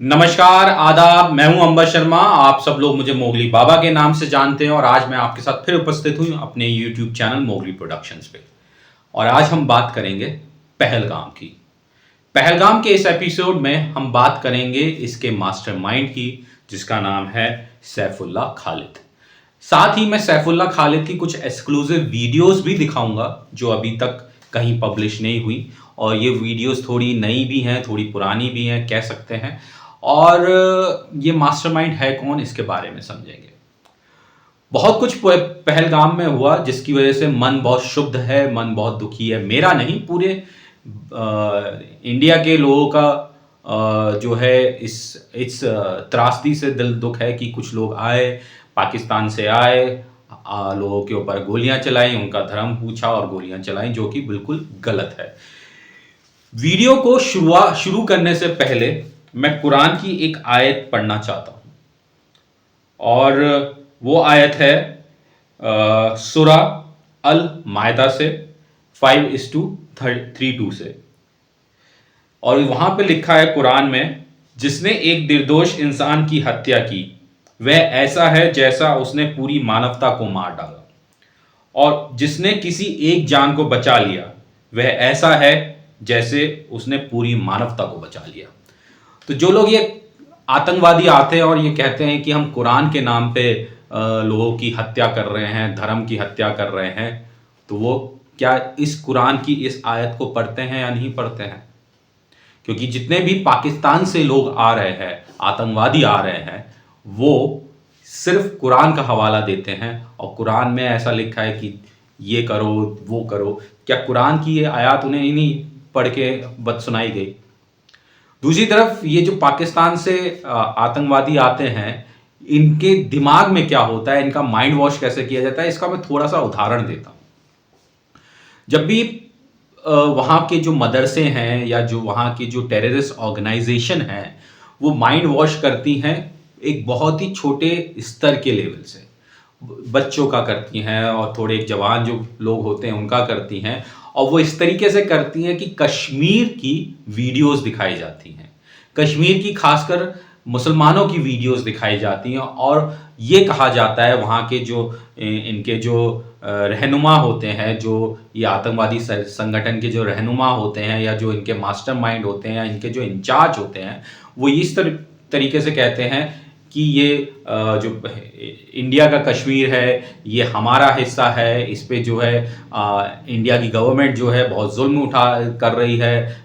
नमस्कार, आदाब। मैं हूं अंबर शर्मा। आप सब लोग मुझे मोगली बाबा के नाम से जानते हैं और आज मैं आपके साथ फिर उपस्थित हूं अपने यूट्यूब चैनल मोगली प्रोडक्शंस पे। और आज हम बात करेंगे पहलगाम की। पहलगाम के इस एपिसोड में हम बात करेंगे इसके मास्टरमाइंड की, जिसका नाम है सैफुल्लाह खालिद। साथ ही मैं सैफुल्लाह खालिद की कुछ एक्सक्लूसिव वीडियोस भी दिखाऊंगा जो अभी तक कहीं पब्लिश नहीं हुई। और ये वीडियोस थोड़ी नई भी हैं, थोड़ी पुरानी भी हैं, कह सकते हैं। और ये मास्टरमाइंड है कौन, इसके बारे में समझेंगे। बहुत कुछ पहलगाम में हुआ जिसकी वजह से मन बहुत शुद्ध है, मन बहुत दुखी है। मेरा नहीं, पूरे इंडिया के लोगों का जो है इस त्रासदी से दिल दुख है कि कुछ लोग आए, पाकिस्तान से आए, लोगों के ऊपर गोलियां चलाई, उनका धर्म पूछा और गोलियां चलाई, जो कि बिल्कुल गलत है। वीडियो को शुरू करने से पहले मैं कुरान की एक आयत पढ़ना चाहता हूं। और वो आयत है सूरा अल मायदा से 5:32 से। और वहां पे लिखा है कुरान में, जिसने एक निर्दोष इंसान की हत्या की वह ऐसा है जैसा उसने पूरी मानवता को मार डाला, और जिसने किसी एक जान को बचा लिया वह ऐसा है जैसे उसने पूरी मानवता को बचा लिया। तो जो लोग ये आतंकवादी आते हैं और ये कहते हैं कि हम कुरान के नाम पे लोगों की हत्या कर रहे हैं, धर्म की हत्या कर रहे हैं, तो वो क्या इस कुरान की इस आयत को पढ़ते हैं या नहीं पढ़ते हैं? क्योंकि जितने भी पाकिस्तान से लोग आ रहे हैं, आतंकवादी आ रहे हैं, वो सिर्फ कुरान का हवाला देते हैं और कुरान में ऐसा लिखा है कि ये करो, वो करो। क्या कुरान की ये आयत उन्हें नहीं पढ़ के बद सुनाई गई? दूसरी तरफ ये जो पाकिस्तान से आतंकवादी आते हैं, इनके दिमाग में क्या होता है, इनका माइंड वॉश कैसे किया जाता है, इसका मैं थोड़ा सा उदाहरण देता हूं। जब भी वहाँ के जो मदरसे हैं या जो वहाँ की जो टेररिस्ट ऑर्गेनाइजेशन हैं, वो माइंड वॉश करती हैं एक बहुत ही छोटे स्तर के लेवल से। बच्चों का करती हैं और थोड़े जवान जो लोग होते हैं उनका करती हैं। और वो इस तरीके से करती हैं कि कश्मीर की वीडियोस दिखाई जाती हैं, कश्मीर की खासकर मुसलमानों की वीडियोस दिखाई जाती हैं। और ये कहा जाता है वहाँ के जो इनके जो रहनुमा होते हैं, जो ये आतंकवादी संगठन के जो रहनुमा होते हैं या जो इनके मास्टरमाइंड होते हैं या इनके जो इंचार्ज होते हैं, वो इस तरीके से कहते हैं कि ये जो इंडिया का कश्मीर है ये हमारा हिस्सा है, इस पे जो है इंडिया की गवर्नमेंट जो है बहुत जुल्म उठा कर रही है।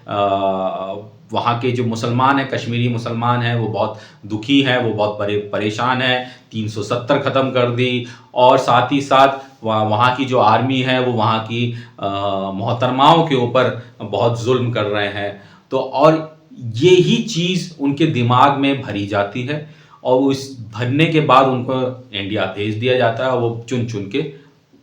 वहाँ के जो मुसलमान हैं, कश्मीरी मुसलमान हैं, वो बहुत दुखी हैं, वो बहुत बड़े परेशान हैं। 370 ख़त्म कर दी। और साथ ही साथ वहाँ की जो आर्मी है वो वहाँ की मोहतरमाओं के ऊपर बहुत जुल्म कर रहे हैं। तो और ये ही चीज़ उनके दिमाग में भरी जाती है और उस भरने के बाद उनको इंडिया भेज दिया जाता है और वो चुन चुन के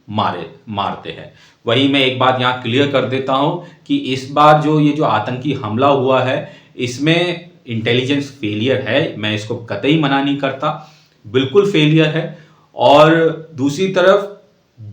मारते हैं। वही मैं एक बात यहाँ क्लियर कर देता हूँ कि इस बार ये जो आतंकी हमला हुआ है, इसमें इंटेलिजेंस फेलियर है। मैं इसको कतई मना नहीं करता, बिल्कुल फेलियर है। और दूसरी तरफ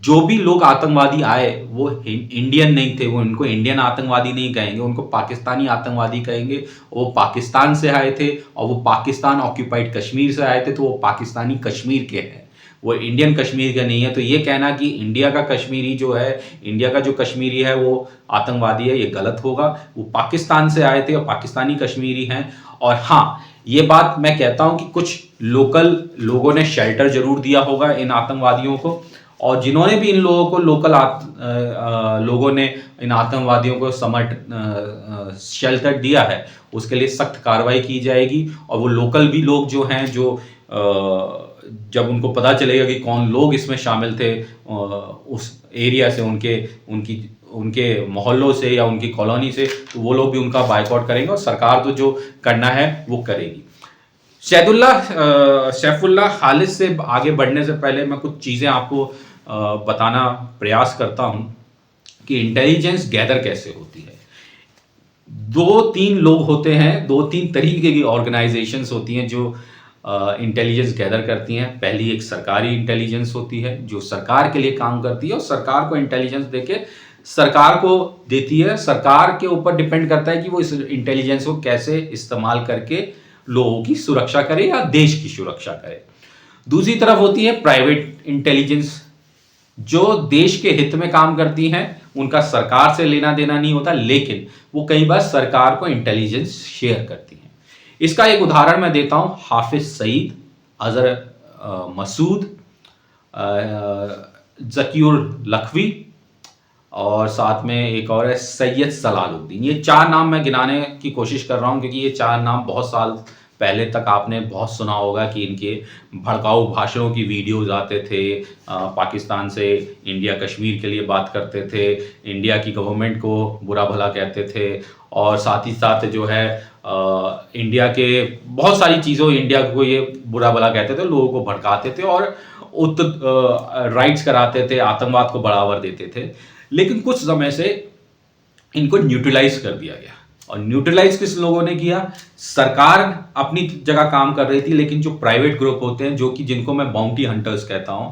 जो भी लोग आतंकवादी आए वो इंडियन नहीं थे, वो उनको इंडियन आतंकवादी नहीं कहेंगे, उनको पाकिस्तानी आतंकवादी कहेंगे। वो पाकिस्तान से आए थे और वो पाकिस्तान ऑक्यूपाइड कश्मीर से आए थे, तो वो पाकिस्तानी कश्मीर के हैं, वो इंडियन कश्मीर का नहीं है। तो ये कहना कि इंडिया का कश्मीरी जो है, इंडिया का जो कश्मीरी है वो आतंकवादी है, ये गलत होगा। वो पाकिस्तान से आए थे और पाकिस्तानी कश्मीरी हैं। और हाँ, ये बात मैं कहता हूँ कि कुछ लोकल लोगों ने शेल्टर जरूर दिया होगा इन आतंकवादियों को, और जिन्होंने भी इन लोगों को लोगों ने इन आतंकवादियों को शेल्टर दिया है, उसके लिए सख्त कार्रवाई की जाएगी। और वो लोकल भी लोग जो हैं, जो जब उनको पता चलेगा कि कौन लोग इसमें शामिल थे उस एरिया से, उनके मोहल्लों से या उनकी कॉलोनी से, तो वो लोग भी उनका बायकॉट करेंगे और सरकार तो जो करना है वो करेगी। सैफुल्लाह खालिद से आगे बढ़ने से पहले मैं कुछ चीज़ें आपको बताना प्रयास करता हूं कि इंटेलिजेंस गैदर कैसे होती है। 2-3 लोग होते हैं, 2-3 तरीके की ऑर्गेनाइजेशंस होती हैं जो इंटेलिजेंस गैदर करती हैं। पहली एक सरकारी इंटेलिजेंस होती है जो सरकार के लिए काम करती है और सरकार को इंटेलिजेंस देके सरकार को देती है। सरकार के ऊपर डिपेंड करता है कि वो इस इंटेलिजेंस को कैसे इस्तेमाल करके लोगों की सुरक्षा करे या देश की सुरक्षा करे। दूसरी तरफ होती है प्राइवेट इंटेलिजेंस, जो देश के हित में काम करती हैं, उनका सरकार से लेना देना नहीं होता, लेकिन वो कई बार सरकार को इंटेलिजेंस शेयर करती हैं। इसका एक उदाहरण मैं देता हूं, हाफिज सईद, अजहर मसूद, जकीउर लखवी और साथ में एक और है सैयद सलालुद्दीन। ये 4 नाम मैं गिनाने की कोशिश कर रहा हूं क्योंकि ये 4 नाम बहुत साल पहले तक आपने बहुत सुना होगा कि इनके भड़काऊ भाषणों की वीडियोस आते थे, पाकिस्तान से इंडिया कश्मीर के लिए बात करते थे, इंडिया की गवर्नमेंट को बुरा भला कहते थे और साथ ही साथ जो है इंडिया के बहुत सारी चीज़ों, इंडिया को ये बुरा भला कहते थे, लोगों को भड़काते थे और राइट्स कराते थे, आतंकवाद को बढ़ावा देते थे। लेकिन कुछ समय से इनको न्यूट्रलाइज कर दिया गया। और न्यूट्रलाइज किस लोगों ने किया? सरकार अपनी जगह काम कर रही थी, लेकिन जो प्राइवेट ग्रुप होते हैं, जो कि जिनको मैं बाउंटी हंटर्स कहता हूं,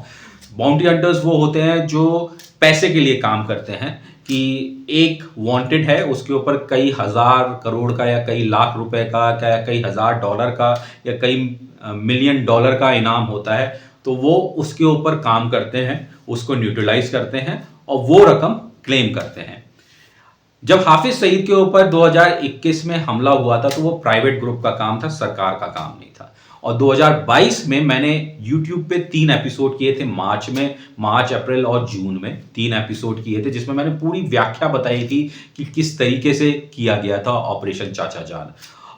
बाउंटी हंटर्स वो होते हैं जो पैसे के लिए काम करते हैं कि एक वांटेड है, उसके ऊपर कई हजार करोड़ का या कई लाख रुपए का या कई हजार डॉलर का या कई मिलियन डॉलर का इनाम होता है, तो वो उसके ऊपर काम करते हैं, उसको न्यूट्रलाइज करते हैं और वो रकम क्लेम करते हैं। जब हाफिज सईद के ऊपर 2021 में हमला हुआ था, तो वो प्राइवेट ग्रुप का काम था, सरकार का काम नहीं था। और 2022 में मैंने YouTube पे 3 एपिसोड किए थे, मार्च, अप्रैल और जून में 3 एपिसोड किए थे, जिसमें मैंने पूरी व्याख्या बताई थी कि किस तरीके से किया गया था ऑपरेशन चाचा जान।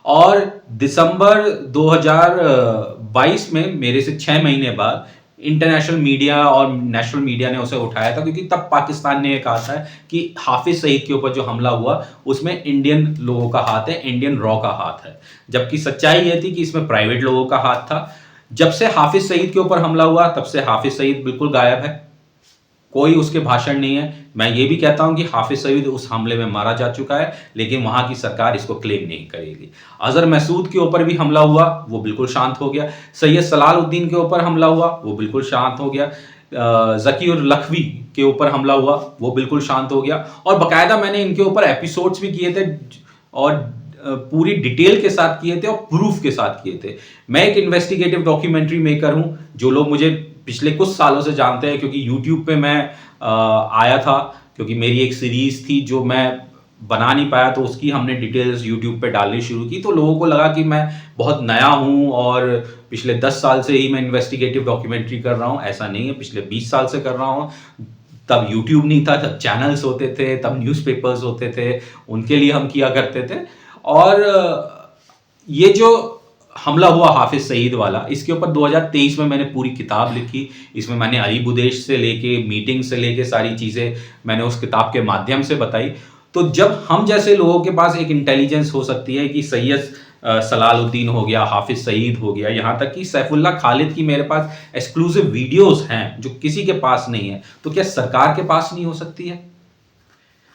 और दिसंबर 2022 में मेरे से 6 महीने बाद इंटरनेशनल मीडिया और नेशनल मीडिया ने उसे उठाया था, क्योंकि तब पाकिस्तान ने यह कहा था कि हाफिज सईद के ऊपर जो हमला हुआ उसमें इंडियन लोगों का हाथ है, इंडियन रॉ का हाथ है, जबकि सच्चाई यह थी कि इसमें प्राइवेट लोगों का हाथ था। जब से हाफिज सईद के ऊपर हमला हुआ, तब से हाफिज सईद बिल्कुल गायब है, कोई उसके भाषण नहीं है। मैं ये भी कहता हूं कि हाफिज सईद उस हमले में मारा जा चुका है, लेकिन वहां की सरकार इसको क्लेम नहीं करेगी। अजहर मसूद के ऊपर भी हमला हुआ, वो बिल्कुल शांत हो गया। सैयद सलालुद्दीन के ऊपर हमला हुआ, वो बिल्कुल शांत हो गया। जकीउर लखवी के ऊपर हमला हुआ, वो बिल्कुल शांत हो गया। और बाकायदा मैंने इनके ऊपर एपिसोड्स भी किए थे और पूरी डिटेल के साथ किए थे और प्रूफ के साथ किए थे। मैं एक इन्वेस्टिगेटिव डॉक्यूमेंट्री मेकर हूं। जो लोग मुझे पिछले कुछ सालों से जानते हैं, क्योंकि YouTube पे मैं आया था, क्योंकि मेरी एक सीरीज थी जो मैं बना नहीं पाया, तो उसकी हमने डिटेल्स YouTube पे डालनी शुरू की, तो लोगों को लगा कि मैं बहुत नया हूं और पिछले 10 साल से ही मैं इन्वेस्टिगेटिव डॉक्यूमेंट्री कर रहा हूं। ऐसा नहीं है, पिछले 20 साल से कर रहा हूं। तब YouTube नहीं था, तब चैनल्स होते थे, तब न्यूज़पेपर्स होते थे, उनके लिए हम किया करते थे। और ये जो हमला हुआ हाफिज सईद वाला, इसके ऊपर 2023 में मैंने पूरी किताब लिखी। इसमें मैंने अली बुदेश से लेके मीटिंग से लेके सारी चीज़ें मैंने उस किताब के माध्यम से बताई। तो जब हम जैसे लोगों के पास एक इंटेलिजेंस हो सकती है कि सैयद सलालुद्दीन हो गया, हाफिज सईद हो गया, यहाँ तक कि सैफुल्ला खालिद की मेरे पास एक्सक्लूसिव वीडियोस हैं जो किसी के पास नहीं है, तो क्या सरकार के पास नहीं हो सकती है?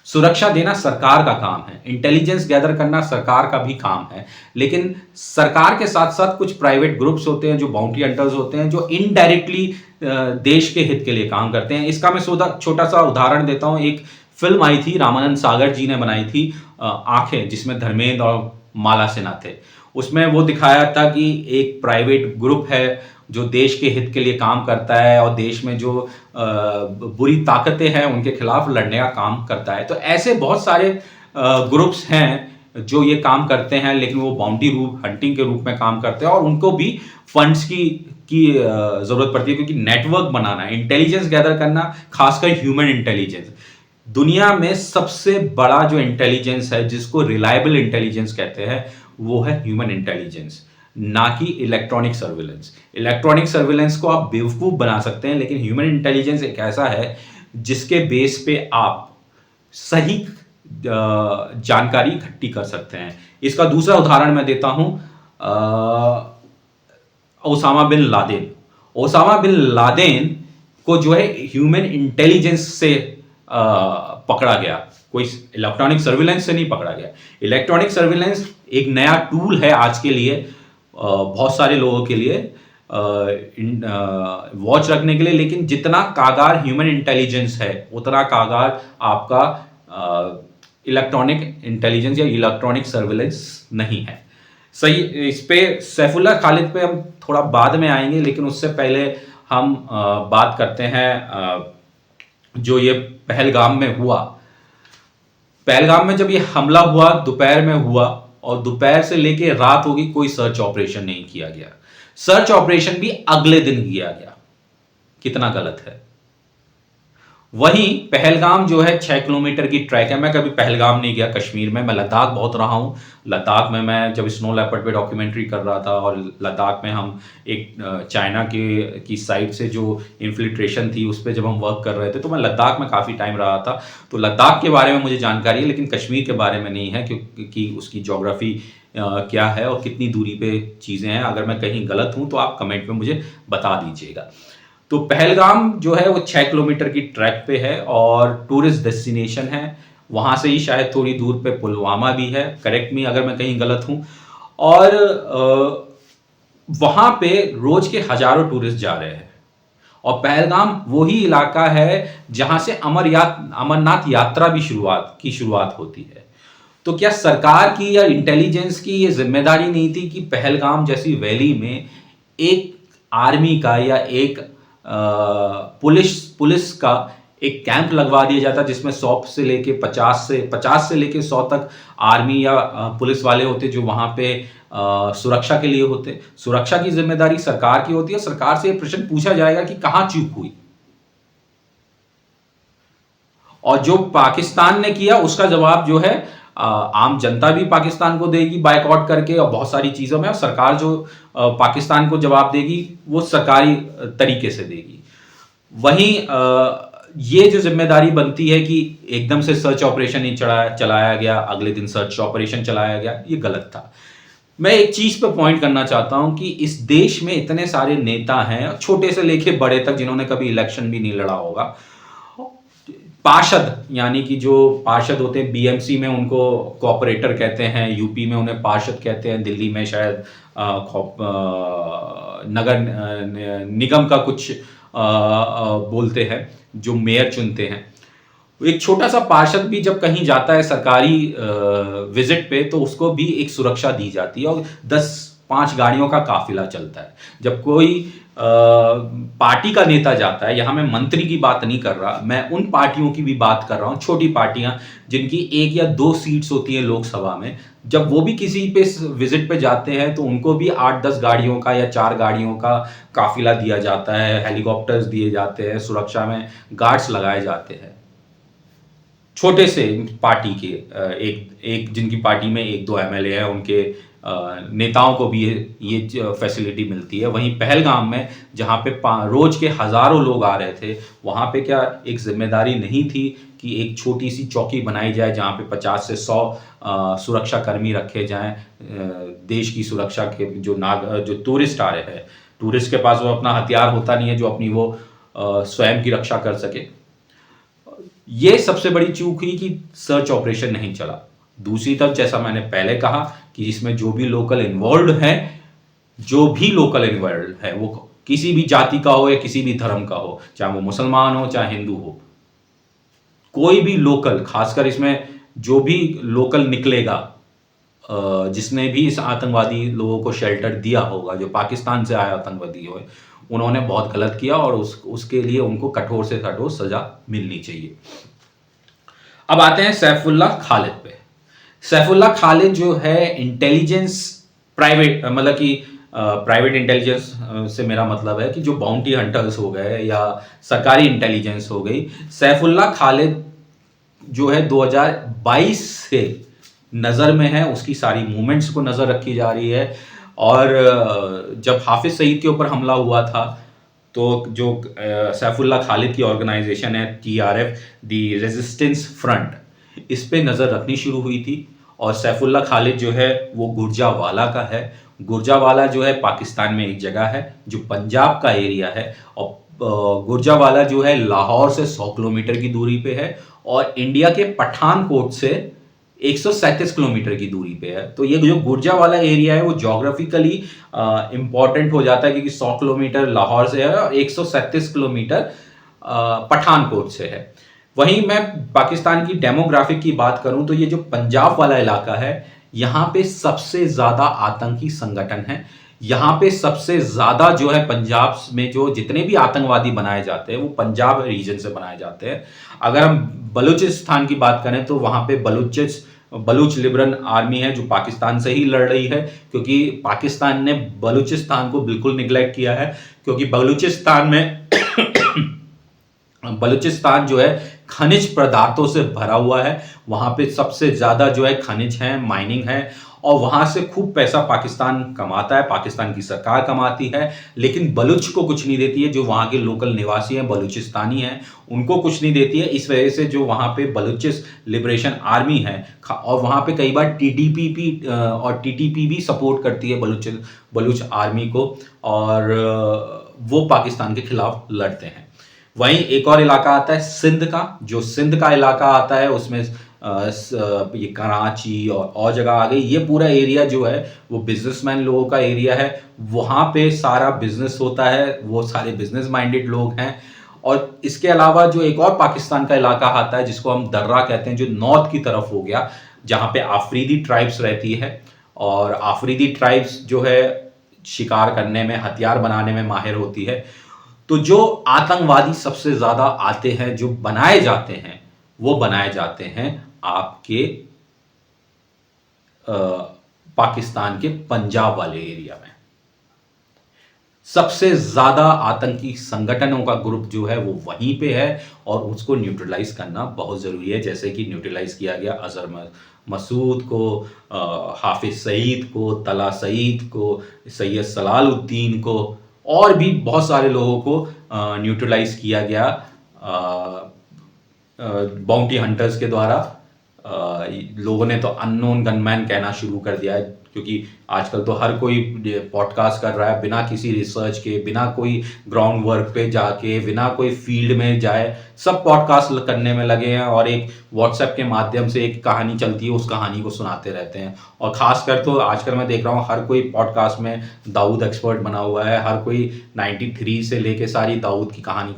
सुरक्षा देना सरकार का काम है, इंटेलिजेंस गैदर करना सरकार का भी काम है, लेकिन सरकार के साथ साथ कुछ प्राइवेट ग्रुप्स होते हैं जो बाउंटी हंटर्स होते हैं, जो इनडायरेक्टली देश के हित के लिए काम करते हैं। इसका मैं छोटा सा उदाहरण देता हूं। एक फिल्म आई थी, रामानंद सागर जी ने बनाई थी, आंखें, जिसमें धर्मेंद्र और माला सिन्हा थे। उसमें वो दिखाया था कि एक प्राइवेट ग्रुप है जो देश के हित के लिए काम करता है और देश में जो बुरी ताकतें हैं उनके खिलाफ लड़ने का काम करता है। तो ऐसे बहुत सारे ग्रुप्स हैं जो ये काम करते हैं, लेकिन वो बाउंटी हंटिंग के रूप में काम करते हैं और उनको भी फंड्स की जरूरत पड़ती है, क्योंकि नेटवर्क बनाना, इंटेलिजेंस गैदर करना, खासकर ह्यूमन इंटेलिजेंस, दुनिया में सबसे बड़ा जो इंटेलिजेंस है, जिसको रिलायबल इंटेलिजेंस कहते हैं, वो है ह्यूमन इंटेलिजेंस, ना कि इलेक्ट्रॉनिक सर्विलेंस। इलेक्ट्रॉनिक सर्विलेंस को आप बेवकूफ बना सकते हैं, लेकिन ह्यूमन इंटेलिजेंस एक ऐसा है जिसके बेस पे आप सही जानकारी इकट्ठी कर सकते हैं। इसका दूसरा उदाहरण मैं देता हूं, Osama bin Laden. Osama bin Laden को जो है ह्यूमन इंटेलिजेंस से पकड़ा गया, कोई इलेक्ट्रॉनिक सर्विलेंस से नहीं पकड़ा गया। इलेक्ट्रॉनिक सर्विलेंस एक नया टूल है आज के लिए, बहुत सारे लोगों के लिए वॉच रखने के लिए, लेकिन जितना कागार ह्यूमन इंटेलिजेंस है, उतना कागार आपका इलेक्ट्रॉनिक इंटेलिजेंस या इलेक्ट्रॉनिक सर्विलेंस नहीं है। सही, इस पे सैफुल्लाह खालिद पे हम थोड़ा बाद में आएंगे, लेकिन उससे पहले हम बात करते हैं जो ये पहलगाम में हुआ। पहलगाम में जब ये हमला हुआ दोपहर में हुआ, और दोपहर से लेके रात होगी कोई सर्च ऑपरेशन नहीं किया गया। सर्च ऑपरेशन भी अगले दिन किया गया। कितना गलत है। वहीं पहलगाम जो है 6 किलोमीटर की ट्रैक है। मैं कभी पहलगाम नहीं गया कश्मीर में, मैं लद्दाख बहुत रहा हूँ। लद्दाख में मैं जब स्नो लेपर्ड पे डॉक्यूमेंट्री कर रहा था, और लद्दाख में हम एक चाइना की साइड से जो इन्फिल्ट्रेशन थी उस पर जब हम वर्क कर रहे थे, तो मैं लद्दाख में काफ़ी टाइम रहा था। तो लद्दाख के बारे में मुझे जानकारी है, लेकिन कश्मीर के बारे में नहीं है, क्योंकि उसकी जोग्राफी क्या है और कितनी दूरी पे चीज़ें हैं। अगर मैं कहीं गलत हूँ तो आप कमेंट में मुझे बता दीजिएगा। तो पहलगाम जो है वो 6 किलोमीटर की ट्रैक पे है और टूरिस्ट डेस्टिनेशन है। वहाँ से ही शायद थोड़ी दूर पे पुलवामा भी है, करेक्ट मी अगर मैं कहीं गलत हूँ। और वहाँ पे रोज के हजारों टूरिस्ट जा रहे हैं। और पहलगाम वही इलाका है जहाँ से अमरनाथ यात्रा भी शुरुआत होती है। तो क्या सरकार की या इंटेलिजेंस की ये जिम्मेदारी नहीं थी कि पहलगाम जैसी वैली में एक आर्मी का या एक पुलिस का एक कैंप लगवा दिया जाता, जिसमें 100 से लेके 50 से लेके 100 तक आर्मी या पुलिस वाले होते जो वहां पे सुरक्षा के लिए होते। सुरक्षा की जिम्मेदारी सरकार की होती है। सरकार से यह प्रश्न पूछा जाएगा कि कहां चूक हुई, और जो पाकिस्तान ने किया उसका जवाब जो है आम जनता भी पाकिस्तान को देगी बायकॉट करके, और बहुत सारी चीजों में। और सरकार जो पाकिस्तान को जवाब देगी वो सरकारी तरीके से देगी। वहीं ये जो जिम्मेदारी बनती है कि एकदम से सर्च ऑपरेशन ही चलाया गया, अगले दिन सर्च ऑपरेशन चलाया गया, ये गलत था। मैं एक चीज पे पॉइंट करना चाहता हूं कि इस देश में इतने सारे नेता हैं, छोटे से लेके बड़े तक, जिन्होंने कभी इलेक्शन भी नहीं लड़ा होगा। पार्षद, यानी कि जो पार्षद होते हैं, बीएमसी में उनको कॉर्पोरेटर कहते हैं, यूपी में उन्हें पार्षद कहते हैं, दिल्ली में शायद नगर निगम का कुछ बोलते हैं, जो मेयर चुनते हैं। एक छोटा सा पार्षद भी जब कहीं जाता है सरकारी विजिट पे, तो उसको भी एक सुरक्षा दी जाती है, और 10-5 गाड़ियों का काफिला चलता है। जब कोई पार्टी का नेता जाता है, यहां मैं मंत्री की बात नहीं कर रहा, मैं उन पार्टियों की भी बात कर रहा हूं, छोटी पार्टियां जिनकी 1 या 2 सीट्स होती हैं लोकसभा में, जब वो भी किसी पे विजिट पे जाते हैं तो उनको भी 8-10 गाड़ियों का या 4 गाड़ियों का काफिला दिया जाता है, हेलीकॉप्टर्स दिए जाते हैं, सुरक्षा में गार्ड्स लगाए जाते हैं। छोटे से पार्टी के एक जिनकी पार्टी में 1-2 एमएलए हैं, उनके नेताओं को भी ये फैसिलिटी मिलती है। वहीं पहलगाम में जहाँ पे रोज के हजारों लोग आ रहे थे, वहाँ पे क्या एक जिम्मेदारी नहीं थी कि एक छोटी सी चौकी बनाई जाए जहाँ पे 50 से 100 सुरक्षा कर्मी रखे जाएं, देश की सुरक्षा के जो टूरिस्ट आ रहे हैं। टूरिस्ट के पास वो अपना हथियार होता नहीं है जो अपनी वो स्वयं की रक्षा कर सके। ये सबसे बड़ी चूक हुई कि सर्च ऑपरेशन नहीं चला। दूसरी तरफ, जैसा मैंने पहले कहा कि इसमें जो भी लोकल इन्वॉल्व है, वो किसी भी जाति का हो या किसी भी धर्म का हो, चाहे वो मुसलमान हो चाहे हिंदू हो, कोई भी लोकल, खासकर इसमें जो भी लोकल निकलेगा, जिसने भी इस आतंकवादी लोगों को शेल्टर दिया होगा, जो पाकिस्तान से आए आतंकवादी हो, उन्होंने बहुत गलत किया, और उसके लिए उनको कठोर से कठोर सजा मिलनी चाहिए। अब आते हैं सैफुल्लाह खालिद पे। सैफुल्लाह खालिद जो है इंटेलिजेंस प्राइवेट, मतलब कि प्राइवेट इंटेलिजेंस से मेरा मतलब है कि जो बाउंटी हंटर्स हो गए या सरकारी इंटेलिजेंस हो गई। सैफुल्लाह खालिद जो है 2022 से नज़र में है, उसकी सारी मूवमेंट्स को नज़र रखी जा रही है। और जब हाफिज सईद के ऊपर हमला हुआ था, तो जो सैफुल्लाह खालिद की ऑर्गेनाइजेशन है TRF, दी रेजिस्टेंस फ्रंट, इस पे नज़र रखनी शुरू हुई थी। और सैफुल्लाह खालिद जो है वो गुर्जावाला का है। गुर्जावाला जो है पाकिस्तान में एक जगह है जो पंजाब का एरिया है, और गुर्जावाला जो है लाहौर से 100 किलोमीटर की दूरी पे है, और इंडिया के पठानकोट से 137 किलोमीटर की दूरी पे है। तो ये जो गुर्जावाला एरिया है वो जोग्राफिकली इंपॉर्टेंट हो जाता है, क्योंकि 100 किलोमीटर लाहौर से है और 137 किलोमीटर पठानकोट से है। वहीं मैं पाकिस्तान की डेमोग्राफिक की बात करूं तो ये जो पंजाब वाला इलाका है, यहाँ पे सबसे ज़्यादा आतंकी संगठन है। यहाँ पे सबसे ज़्यादा जो है पंजाब में जो जितने भी आतंकवादी बनाए जाते हैं वो पंजाब रीजन से बनाए जाते हैं। अगर हम बलूचिस्तान की बात करें तो वहाँ पे बलूच लिबरल आर्मी है जो पाकिस्तान से ही लड़ रही है, क्योंकि पाकिस्तान ने बलूचिस्तान को बिल्कुल निगलेक्ट किया है, क्योंकि बलूचिस्तान जो है खनिज पदार्थों से भरा हुआ है। वहां पे सबसे ज्यादा जो है खनिज है, माइनिंग है, और वहां से खूब पैसा पाकिस्तान कमाता है, पाकिस्तान की सरकार कमाती है, लेकिन बलूच को कुछ नहीं देती है। जो वहां के लोकल निवासी हैं, बलूचिस्तानी हैं, उनको कुछ नहीं देती है। इस वजह से जो वहां पे बलूचिस लिबरेशन आर्मी है, और वहां पे कई बार टीडीपी और टीटीपी भी सपोर्ट करती है बलूच आर्मी को, और वो पाकिस्तान के खिलाफ लड़ते हैं। वहीं एक और इलाका आता है सिंध का। जो सिंध का इलाका आता है उसमें ये कराची और जगह आ गई। ये पूरा एरिया जो है वो बिजनेसमैन लोगों का एरिया है। वहाँ पे सारा बिजनेस होता है, वो सारे बिजनेस माइंडेड लोग हैं। और इसके अलावा जो एक और पाकिस्तान का इलाका आता है जिसको हम दर्रा कहते हैं, जो नॉर्थ की तरफ हो गया, जहाँ पे आफरीदी ट्राइब्स रहती है। और आफरीदी ट्राइब्स जो है शिकार करने में, हथियार बनाने में माहिर होती है। तो जो आतंकवादी सबसे ज्यादा आते हैं, जो बनाए जाते हैं, वो बनाए जाते हैं आपके पाकिस्तान के पंजाब वाले एरिया में। सबसे ज्यादा आतंकी संगठनों का ग्रुप जो है वो वहीं पे है, और उसको न्यूट्रलाइज करना बहुत जरूरी है। जैसे कि न्यूट्रलाइज किया गया अजहर मसूद को, हाफिज सईद को, तला सईद को, सैयद सलालुद्दीन को, और भी बहुत सारे लोगों को न्यूट्रलाइज किया गया बाउंटी हंटर्स के द्वारा। लोगों ने तो अननोन गनमैन कहना शुरू कर दिया है, क्योंकि आजकल तो हर कोई पॉडकास्ट कर रहा है बिना किसी रिसर्च के, बिना कोई ग्राउंड वर्क पे जाके, बिना कोई फील्ड में जाए, सब पॉडकास्ट करने में लगे हैं, और एक व्हाट्सएप के माध्यम से एक कहानी चलती है, उस कहानी को सुनाते रहते हैं। और खासकर तो आजकल मैं देख रहा हूँ हर कोई पॉडकास्ट में दाऊद एक्सपर्ट बना हुआ है। हर कोई 93 से लेके सारी दाऊद की कहानी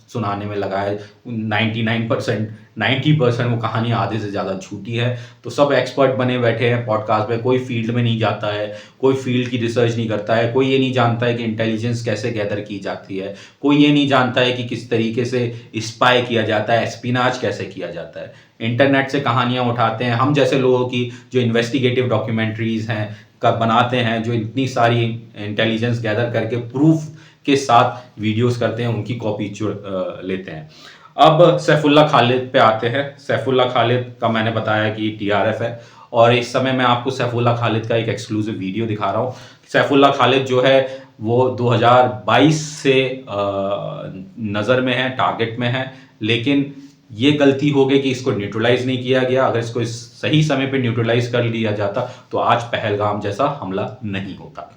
सुनाने में लगा है। 90% वो कहानी आधे से ज़्यादा झूठी है। तो सब एक्सपर्ट बने बैठे हैं पॉडकास्ट में। कोई फील्ड में नहीं जाता है, कोई फील्ड की रिसर्च नहीं करता है, कोई ये नहीं जानता है कि इंटेलिजेंस कैसे गैदर की जाती है, कोई ये नहीं जानता है कि किस तरीके से स्पाई किया जाता है, एस्पिनाज कैसे किया जाता है। इंटरनेट से कहानियाँ उठाते हैं। हम जैसे लोगों की जो इन्वेस्टिगेटिव डॉक्यूमेंट्रीज हैं बनाते हैं, जो इतनी सारी इंटेलिजेंस गैदर करके प्रूफ के साथ वीडियोस करते हैं, उनकी कॉपी लेते हैं। अब सैफुल्ला खालिद पे आते हैं। सैफुल्ला खालिद का मैंने बताया कि टीआरएफ है, और इस समय मैं आपको सैफुल्ला खालिद का एक एक्सक्लूसिव वीडियो दिखा रहा हूँ। सैफुल्ला खालिद जो है वो 2022 से नज़र में है, टारगेट में है, लेकिन ये गलती हो गई कि इसको न्यूट्रलाइज नहीं किया गया। अगर इसको सही समय पे न्यूट्रलाइज कर लिया जाता तो आज पहलगाम जैसा हमला नहीं होता।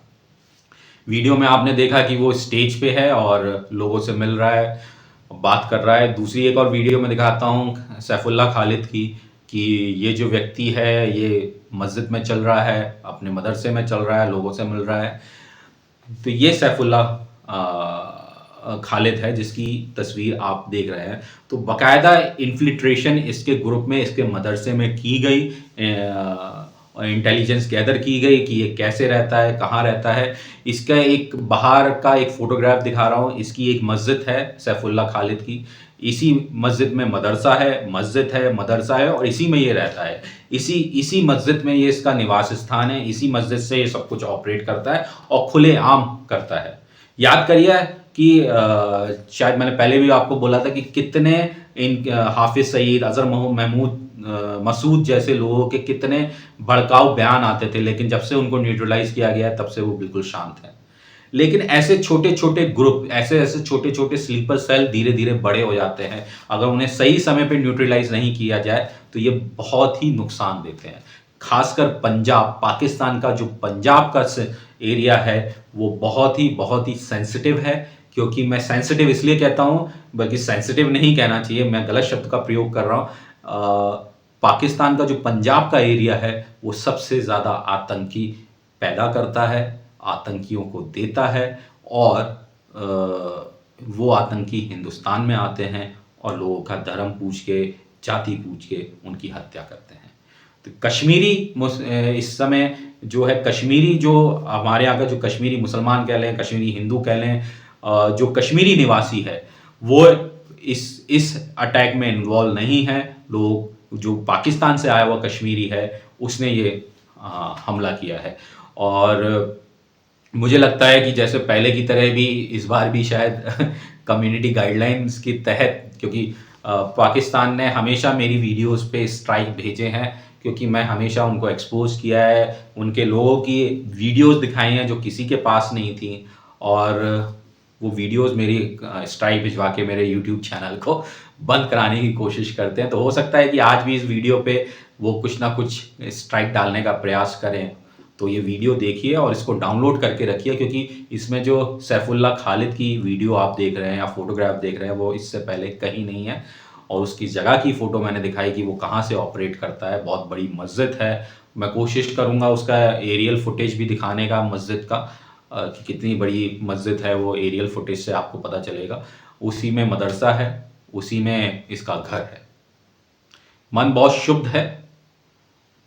वीडियो में आपने देखा कि वो स्टेज पे है और लोगों से मिल रहा है, बात कर रहा है। दूसरी एक और वीडियो में दिखाता हूँ सैफुल्ला खालिद की, कि ये जो व्यक्ति है ये मस्जिद में चल रहा है, अपने मदरसे में चल रहा है, लोगों से मिल रहा है। तो ये सैफुल्ला खालिद है जिसकी तस्वीर आप देख रहे हैं। तो बाकायदा इन्फिल्ट्रेशन इसके ग्रुप में, इसके मदरसे में की गई, इंटेलिजेंस गैदर की गई कि ये कैसे रहता है, कहाँ रहता है। इसका एक बाहर का एक फोटोग्राफ दिखा रहा हूँ। इसकी एक मस्जिद है सैफुल्ला खालिद की, इसी मस्जिद में मदरसा है, मस्जिद है, मदरसा है, और इसी में ये रहता है। इसी मस्जिद में ये इसका निवास स्थान है। इसी मस्जिद से ये सब कुछ ऑपरेट करता है और खुलेआम करता है। याद करिए कि शायद मैंने पहले भी आपको बोला था कि कितने इन हाफिज सईद, अजहर महमूद मसूद जैसे लोगों के कितने भड़काऊ बयान आते थे, लेकिन जब से उनको न्यूट्रलाइज किया गया तब से वो बिल्कुल शांत है। लेकिन ऐसे छोटे छोटे ग्रुप, ऐसे छोटे छोटे स्लीपर सेल धीरे धीरे बड़े हो जाते हैं। अगर उन्हें सही समय पे न्यूट्रलाइज नहीं किया जाए तो ये बहुत ही नुकसान देते हैं। खासकर पंजाब, पाकिस्तान का जो पंजाब का एरिया है वो बहुत ही सेंसिटिव है। क्योंकि मैं सेंसिटिव इसलिए कहता हूँ, बल्कि सेंसिटिव नहीं कहना चाहिए, मैं गलत शब्द का प्रयोग कर रहा हूँ। पाकिस्तान का जो पंजाब का एरिया है वो सबसे ज़्यादा आतंकी पैदा करता है, आतंकियों को देता है, और वो आतंकी हिंदुस्तान में आते हैं और लोगों का धर्म पूछ के, जाति पूछ के उनकी हत्या करते हैं। तो इस समय जो है कश्मीरी, जो हमारे यहाँ का जो कश्मीरी मुसलमान कह लें, कश्मीरी हिंदू कह लें, जो कश्मीरी निवासी है वो इस अटैक में इन्वॉल्व नहीं है। लोग जो पाकिस्तान से आया हुआ कश्मीरी है उसने ये हमला किया है। और मुझे लगता है कि जैसे पहले की तरह भी इस बार भी शायद कम्युनिटी गाइडलाइंस के तहत, क्योंकि पाकिस्तान ने हमेशा मेरी वीडियोस पे स्ट्राइक भेजे हैं, क्योंकि मैं हमेशा उनको एक्सपोज किया है, उनके लोगों की वीडियोस दिखाई हैं जो किसी के पास नहीं थी, और वो वीडियोस मेरी स्ट्राइक भिजवा के मेरे यूट्यूब चैनल को बंद कराने की कोशिश करते हैं। तो हो सकता है कि आज भी इस वीडियो पे वो कुछ ना कुछ स्ट्राइक डालने का प्रयास करें। तो ये वीडियो देखिए और इसको डाउनलोड करके रखिए, क्योंकि इसमें जो सैफुल्ला खालिद की वीडियो आप देख रहे हैं या फोटोग्राफ देख रहे हैं वो इससे पहले कहीं नहीं है। और उसकी जगह की फ़ोटो मैंने दिखाई कि वो कहाँ से ऑपरेट करता है। बहुत बड़ी मस्जिद है। मैं कोशिश करूँगा उसका एरियल फुटेज भी दिखाने का मस्जिद का, कि कितनी बड़ी मस्जिद है वो एरियल फुटेज से आपको पता चलेगा। उसी में मदरसा है, उसी में इसका घर है। मन बहुत शुद्ध है,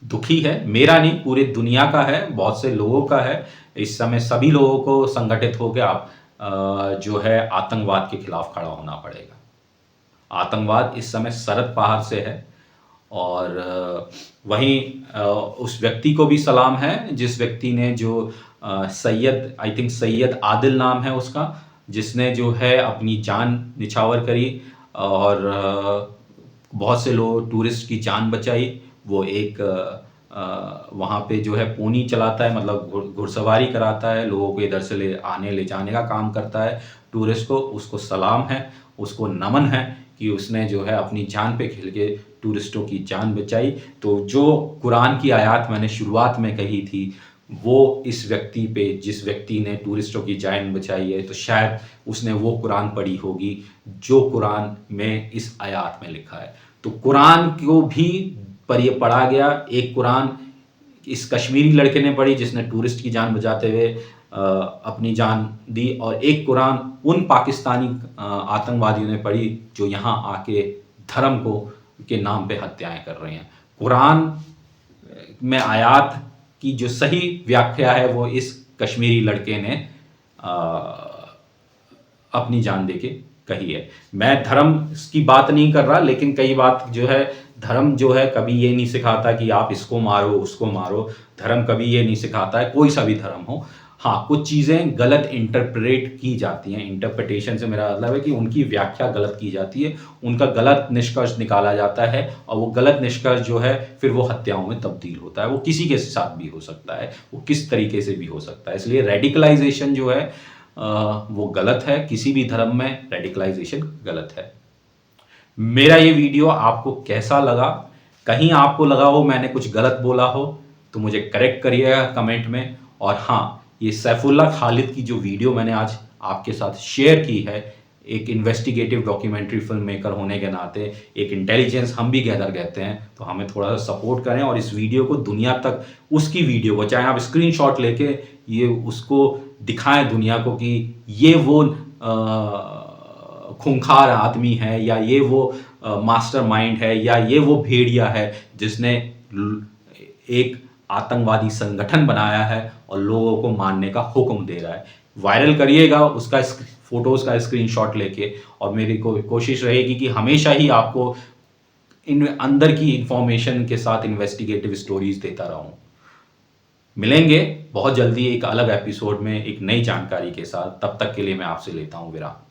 दुखी है, मेरा नहीं पूरी दुनिया का है, बहुत से लोगों का है। इस समय सभी लोगों को संगठित होकर आप जो है आतंकवाद के खिलाफ खड़ा होना पड़ेगा। आतंकवाद इस समय सरहद पार से है। और वहीं उस व्यक्ति को भी सलाम है जिस व्यक्ति ने जो सैयद, आई थिंक सैयद आदिल नाम है उसका, जिसने जो है अपनी जान निछावर करी और बहुत से लोग टूरिस्ट की जान बचाई। वो एक वहाँ पे जो है पोनी चलाता है, मतलब घुड़सवारी कराता है, लोगों को इधर से ले जाने का काम करता है टूरिस्ट को। उसको सलाम है, उसको नमन है कि उसने जो है अपनी जान पे खेल के टूरिस्टों की जान बचाई। तो जो कुरान की आयत मैंने शुरुआत में कही थी वो इस व्यक्ति पे, जिस व्यक्ति ने टूरिस्टों की जान बचाई है, तो शायद उसने वो कुरान पढ़ी होगी जो कुरान में इस आयत में लिखा है। तो कुरान को भी पर ये पढ़ा गया। एक कुरान इस कश्मीरी लड़के ने पढ़ी जिसने टूरिस्ट की जान बचाते हुए अपनी जान दी, और एक कुरान उन पाकिस्तानी आतंकवादियों ने पढ़ी जो यहाँ आके धर्म को के नाम पे हत्याएं कर रहे हैं। कुरान में आयत की जो सही व्याख्या है वो इस कश्मीरी लड़के ने अपनी जान देके कही है। मैं धर्म की बात नहीं कर रहा, लेकिन कई बात जो है धर्म जो है कभी ये नहीं सिखाता कि आप इसको मारो उसको मारो। धर्म कभी ये नहीं सिखाता है, कोई सा भी धर्म हो। हाँ, कुछ चीज़ें गलत इंटरप्रेट की जाती हैं। इंटरप्रिटेशन से मेरा मतलब है कि उनकी व्याख्या गलत की जाती है, उनका गलत निष्कर्ष निकाला जाता है, और वो गलत निष्कर्ष जो है फिर वो हत्याओं में तब्दील होता है। वो किसी के साथ भी हो सकता है, वो किस तरीके से भी हो सकता है। इसलिए रेडिकलाइजेशन जो है वो गलत है। किसी भी धर्म में रेडिकलाइजेशन गलत है। मेरा ये वीडियो आपको कैसा लगा? कहीं आपको लगा हो मैंने कुछ गलत बोला हो तो मुझे करेक्ट करिएगा कमेंट में। और हाँ, ये सैफुल्ला खालिद की जो वीडियो मैंने आज आपके साथ शेयर की है, एक इन्वेस्टिगेटिव डॉक्यूमेंट्री फिल्म मेकर होने के नाते, एक इंटेलिजेंस हम भी गैदर कहते हैं, तो हमें थोड़ा सा सपोर्ट करें और इस वीडियो को दुनिया तक, उसकी वीडियो को चाहे आप स्क्रीनशॉट लेके ये उसको दिखाएं दुनिया को कि ये वो खूंखार आदमी है, या ये वो मास्टरमाइंड है, या ये वो भेड़िया है जिसने एक आतंकवादी संगठन बनाया है और लोगों को मारने का हुक्म दे रहा है। वायरल करिएगा उसका फोटोज़ का स्क्रीनशॉट लेके, और मेरी कोशिश रहेगी कि हमेशा ही आपको इन अंदर की इंफॉर्मेशन के साथ इन्वेस्टिगेटिव स्टोरीज देता रहूं। मिलेंगे बहुत जल्दी एक अलग एपिसोड में एक नई जानकारी के साथ। तब तक के लिए मैं आपसे लेता हूं विराम।